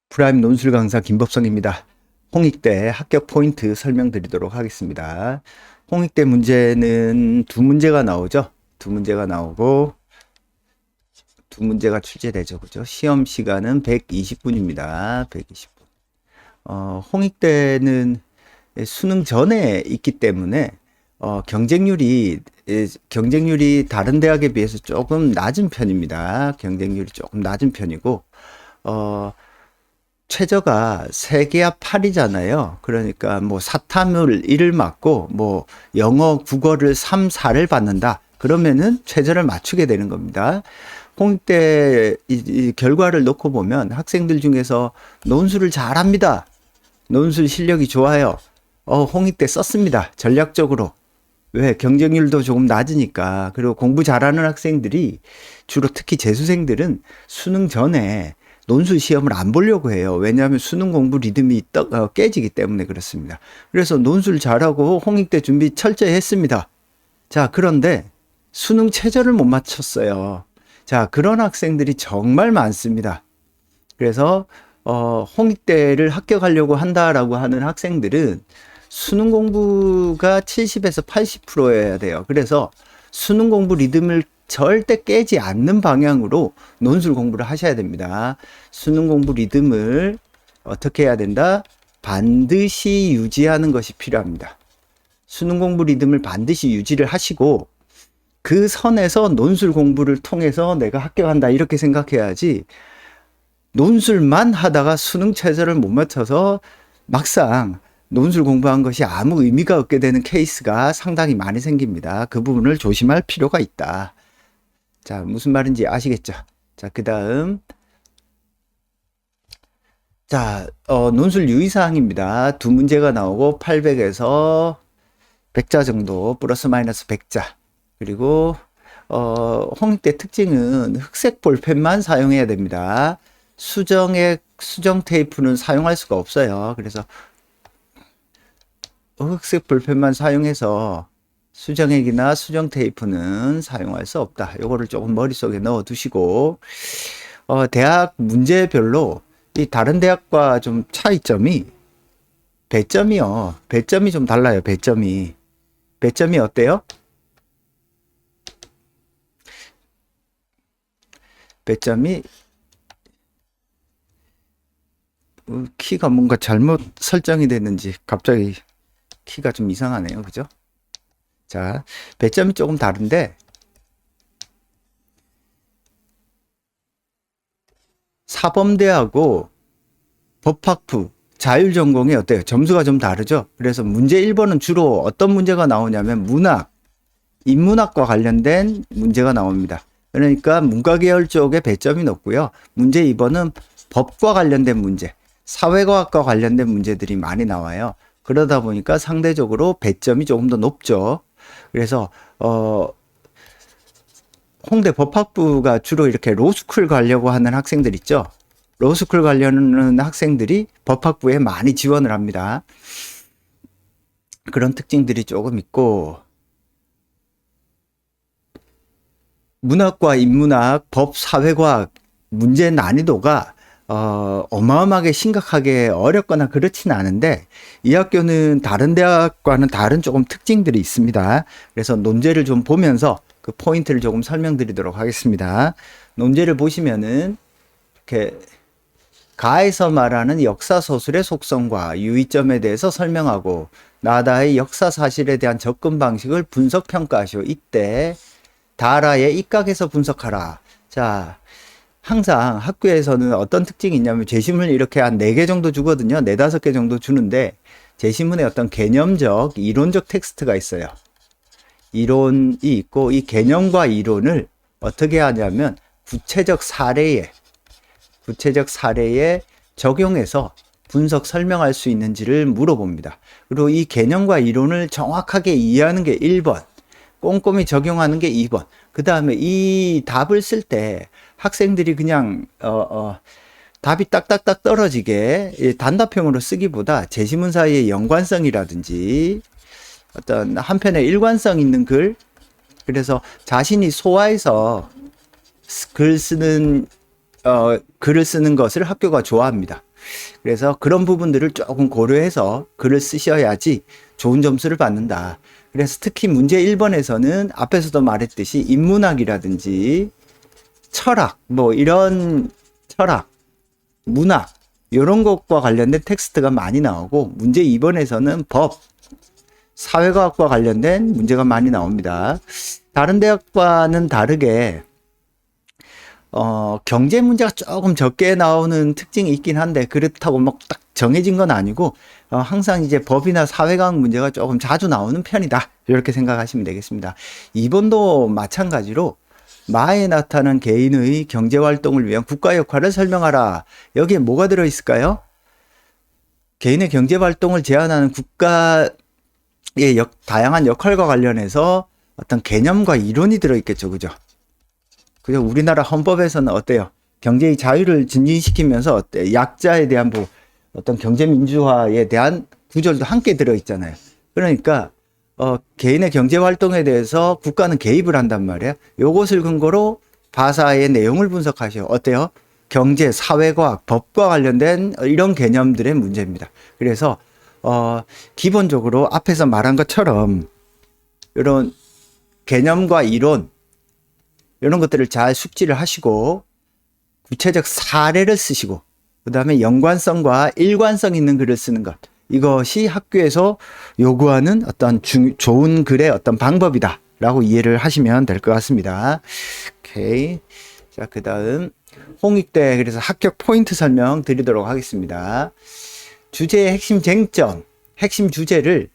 프라임 논술 강사 김법성입니다. 홍익대 합격 포인트 설명드리도록 하겠습니다. 홍익대 문제는 두 문제가 나오죠. 두 문제가 나오고 두 문제가 출제되죠. 그죠? 시험 시간은 120분입니다. 120분. 홍익대는 수능 전에 있기 때문에 경쟁률이 다른 대학에 비해서 조금 낮은 편입니다. 경쟁률이 조금 낮은 편이고 최저가 3개와 8이잖아요. 그러니까 뭐 사탐을 1을 맞고 뭐 영어, 국어를 3, 4를 받는다. 그러면은 최저를 맞추게 되는 겁니다. 홍익대 이 결과를 놓고 보면 학생들 중에서 논술을 잘합니다. 논술 실력이 좋아요. 홍익대 썼습니다. 전략적으로. 왜? 경쟁률도 조금 낮으니까. 그리고 공부 잘하는 학생들이 주로 특히 재수생들은 수능 전에 논술 시험을 안 보려고 해요. 왜냐하면 수능 공부 리듬이 깨지기 때문에 그렇습니다. 그래서 논술 잘하고 홍익대 준비 철저히 했습니다. 자, 그런데 수능 최저를 못 맞췄어요. 자, 그런 학생들이 정말 많습니다. 그래서 홍익대를 합격하려고 한다라고 하는 학생들은 수능 공부가 70에서 80%여야 돼요. 그래서 수능 공부 리듬을 절대 깨지 않는 방향으로 논술 공부를 하셔야 됩니다. 수능 공부 리듬을 어떻게 해야 된다? 반드시 유지하는 것이 필요합니다. 수능 공부 리듬을 반드시 유지를 하시고 그 선에서 논술 공부를 통해서 내가 합격한다 이렇게 생각해야지 논술만 하다가 수능 최저를 못 맞춰서 막상 논술 공부한 것이 아무 의미가 없게 되는 케이스가 상당히 많이 생깁니다. 그 부분을 조심할 필요가 있다. 자, 무슨 말인지 아시겠죠? 자, 그 다음. 자, 논술 유의사항입니다. 두 문제가 나오고 800에서 100자 정도, 플러스 마이너스 100자. 그리고, 홍익대 특징은 흑색 볼펜만 사용해야 됩니다. 수정 테이프는 사용할 수가 없어요. 그래서 흑색 볼펜만 사용해서 수정액이나 수정 테이프는 사용할 수 없다. 요거를 조금 머릿속에 넣어 두시고, 대학 문제별로 이 다른 대학과 좀 차이점이 배점이 좀 달라요. 배점이 어때요? 배점이 키가 뭔가 잘못 설정이 됐는지 갑자기 키가 좀 이상하네요. 그죠? 자, 배점이 조금 다른데 사범대하고 법학부 자율전공이 어때요? 점수가 좀 다르죠? 그래서 문제 1번은 주로 어떤 문제가 나오냐면 문학, 인문학과 관련된 문제가 나옵니다. 그러니까 문과 계열 쪽에 배점이 높고요. 문제 2번은 법과 관련된 문제, 사회과학과 관련된 문제들이 많이 나와요. 그러다 보니까 상대적으로 배점이 조금 더 높죠. 그래서 홍대 법학부가 주로 이렇게 로스쿨 가려고 하는 학생들 있죠. 로스쿨 가려는 학생들이 법학부에 많이 지원을 합니다. 그런 특징들이 조금 있고, 문학과 인문학, 법, 사회과학 문제 난이도가 어마어마하게 심각하게 어렵거나 그렇지는 않은데 이 학교는 다른 대학과는 다른 조금 특징들이 있습니다. 그래서 논제를 좀 보면서 그 포인트를 조금 설명드리도록 하겠습니다. 논제를 보시면은 이렇게 가에서 말하는 역사 소설의 속성과 유의점에 대해서 설명하고 나다의 역사 사실에 대한 접근 방식을 분석 평가하시오. 이때 다라의 입각에서 분석하라. 자, 항상 학교에서는 어떤 특징이 있냐면 제시문을 이렇게 한 4개 정도 주거든요. 4, 5개 정도 주는데 제시문에 어떤 개념적, 이론적 텍스트가 있어요. 이론이 있고 이 개념과 이론을 어떻게 하냐면 구체적 사례에 적용해서 분석 설명할 수 있는지를 물어봅니다. 그리고 이 개념과 이론을 정확하게 이해하는 게 1번, 꼼꼼히 적용하는 게 2번. 그 다음에 이 답을 쓸 때 학생들이 그냥 답이 딱딱딱 떨어지게 단답형으로 쓰기보다 제시문 사이의 연관성이라든지 어떤 한편의 일관성 있는 글, 그래서 자신이 소화해서 글을 쓰는 것을 학교가 좋아합니다. 그래서 그런 부분들을 조금 고려해서 글을 쓰셔야지 좋은 점수를 받는다. 그래서 특히 문제 1번에서는 앞에서도 말했듯이 인문학이라든지 철학, 뭐 이런 철학, 문학 이런 것과 관련된 텍스트가 많이 나오고, 문제 2번에서는 법, 사회과학과 관련된 문제가 많이 나옵니다. 다른 대학과는 다르게 경제 문제가 조금 적게 나오는 특징이 있긴 한데, 그렇다고 막 딱 정해진 건 아니고, 항상 이제 법이나 사회과학 문제가 조금 자주 나오는 편이다. 이렇게 생각하시면 되겠습니다. 2번도 마찬가지로 마에 나타난 개인의 경제활동을 위한 국가 역할을 설명하라. 여기에 뭐가 들어있을까요? 개인의 경제활동을 제한하는 국가의 다양한 역할과 관련해서 어떤 개념과 이론이 들어있겠죠. 그죠? 그죠? 우리나라 헌법에서는 어때요? 경제의 자유를 증진시키면서 어때? 약자에 대한 어떤 경제민주화에 대한 구절도 함께 들어있잖아요. 그러니까 개인의 경제활동에 대해서 국가는 개입을 한단 말이에요. 요것을 근거로 바사의 내용을 분석하셔. 어때요? 경제, 사회과학, 법과 관련된 이런 개념들의 문제입니다. 그래서 기본적으로 앞에서 말한 것처럼 이런 개념과 이론 이런 것들을 잘 숙지를 하시고 구체적 사례를 쓰시고 그 다음에 연관성과 일관성 있는 글을 쓰는 것, 이것이 학교에서 요구하는 어떤 좋은 글의 어떤 방법이다 라고 이해를 하시면 될 것 같습니다. 오케이. 자, 그 다음 홍익대 그래서 합격 포인트 설명 드리도록 하겠습니다. 주제의 핵심 쟁점, 핵심 주제를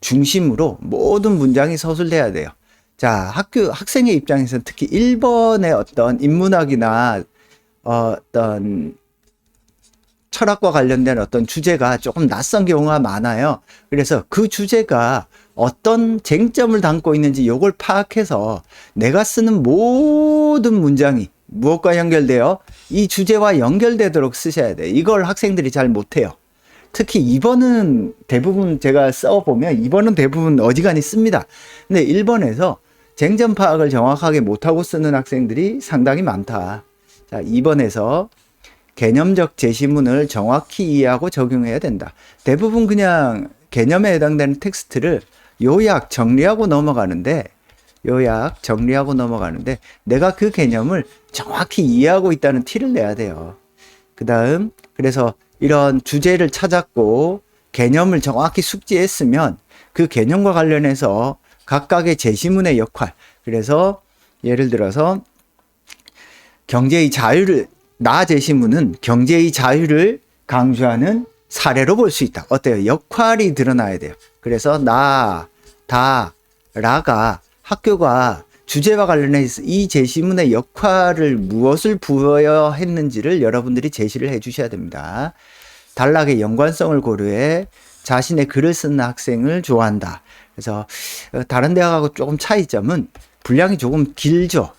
중심으로 모든 문장이 서술돼야 돼요. 자, 학생의 입장에서는 특히 1번의 어떤 인문학이나 어떤 철학과 관련된 어떤 주제가 조금 낯선 경우가 많아요. 그래서 그 주제가 어떤 쟁점을 담고 있는지 이걸 파악해서 내가 쓰는 모든 문장이 무엇과 연결돼요? 이 주제와 연결되도록 쓰셔야 돼요. 이걸 학생들이 잘 못해요. 특히 2번은 대부분 제가 써보면 2번은 대부분 어지간히 씁니다. 근데 1번에서 쟁점 파악을 정확하게 못하고 쓰는 학생들이 상당히 많다. 자, 2번에서 개념적 제시문을 정확히 이해하고 적용해야 된다. 대부분 그냥 개념에 해당되는 텍스트를 요약 정리하고 넘어가는데 내가 그 개념을 정확히 이해하고 있다는 티를 내야 돼요. 그 다음 그래서 이런 주제를 찾았고 개념을 정확히 숙지했으면 그 개념과 관련해서 각각의 제시문의 역할, 그래서 예를 들어서 경제의 자유를, 나 제시문은 경제의 자유를 강조하는 사례로 볼 수 있다. 어때요? 역할이 드러나야 돼요. 그래서 나, 다, 라가 학교가 주제와 관련해서 이 제시문의 역할을 무엇을 부여해야 했는지를 여러분들이 제시를 해 주셔야 됩니다. 단락의 연관성을 고려해 자신의 글을 쓰는 학생을 좋아한다. 그래서 다른 대학하고 조금 차이점은 분량이 조금 길죠.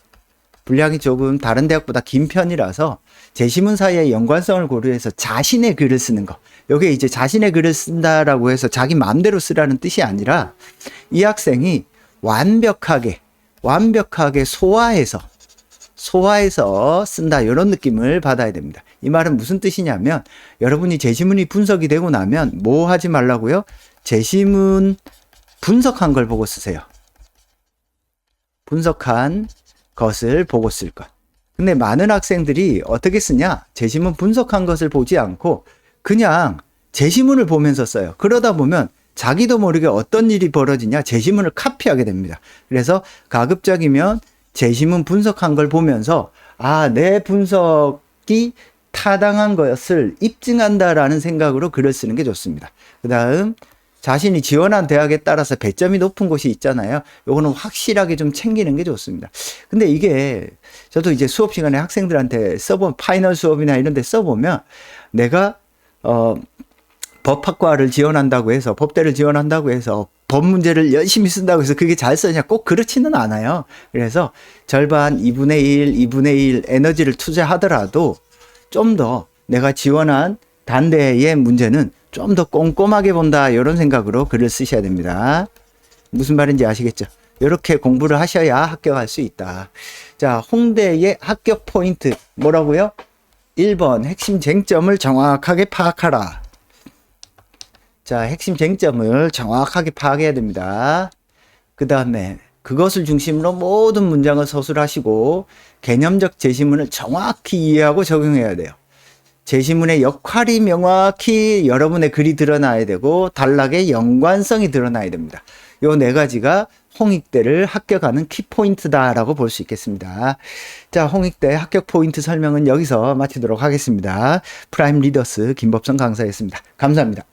분량이 조금 다른 대학보다 긴 편이라서 제시문 사이의 연관성을 고려해서 자신의 글을 쓰는 거. 여기에 이제 자신의 글을 쓴다라고 해서 자기 마음대로 쓰라는 뜻이 아니라 이 학생이 완벽하게 소화해서 쓴다, 이런 느낌을 받아야 됩니다. 이 말은 무슨 뜻이냐면 여러분이 제시문이 분석이 되고 나면 뭐 하지 말라고요? 제시문 분석한 걸 보고 쓰세요. 분석한 것을 보고 쓸 것. 근데 많은 학생들이 어떻게 쓰냐? 제시문 분석한 것을 보지 않고 그냥 제시문을 보면서 써요. 그러다 보면 자기도 모르게 어떤 일이 벌어지냐? 제시문을 카피하게 됩니다. 그래서 가급적이면 제시문 분석한 걸 보면서 내 분석이 타당한 것을 입증한다라는 생각으로 글을 쓰는 게 좋습니다. 그 다음 자신이 지원한 대학에 따라서 배점이 높은 곳이 있잖아요. 요거는 확실하게 좀 챙기는 게 좋습니다. 근데 이게 저도 이제 수업 시간에 학생들한테 써보면 파이널 수업이나 이런 데 써보면 내가 법학과를 지원한다고 해서 법대를 지원한다고 해서 법 문제를 열심히 쓴다고 해서 그게 잘 쓰냐, 꼭 그렇지는 않아요. 그래서 절반 2분의 1, 2분의 1 에너지를 투자하더라도 좀 더 내가 지원한 단대의 문제는 좀 더 꼼꼼하게 본다, 이런 생각으로 글을 쓰셔야 됩니다. 무슨 말인지 아시겠죠? 이렇게 공부를 하셔야 합격할 수 있다. 자, 홍대의 합격 포인트 뭐라고요? 1번 핵심 쟁점을 정확하게 파악하라. 자, 핵심 쟁점을 정확하게 파악해야 됩니다. 그 다음에 그것을 중심으로 모든 문장을 서술하시고 개념적 제시문을 정확히 이해하고 적용해야 돼요. 제시문의 역할이 명확히 여러분의 글이 드러나야 되고 단락의 연관성이 드러나야 됩니다. 요 네 가지가 홍익대를 합격하는 키포인트다라고 볼 수 있겠습니다. 자, 홍익대 합격 포인트 설명은 여기서 마치도록 하겠습니다. 프라임 리더스 김법성 강사였습니다. 감사합니다.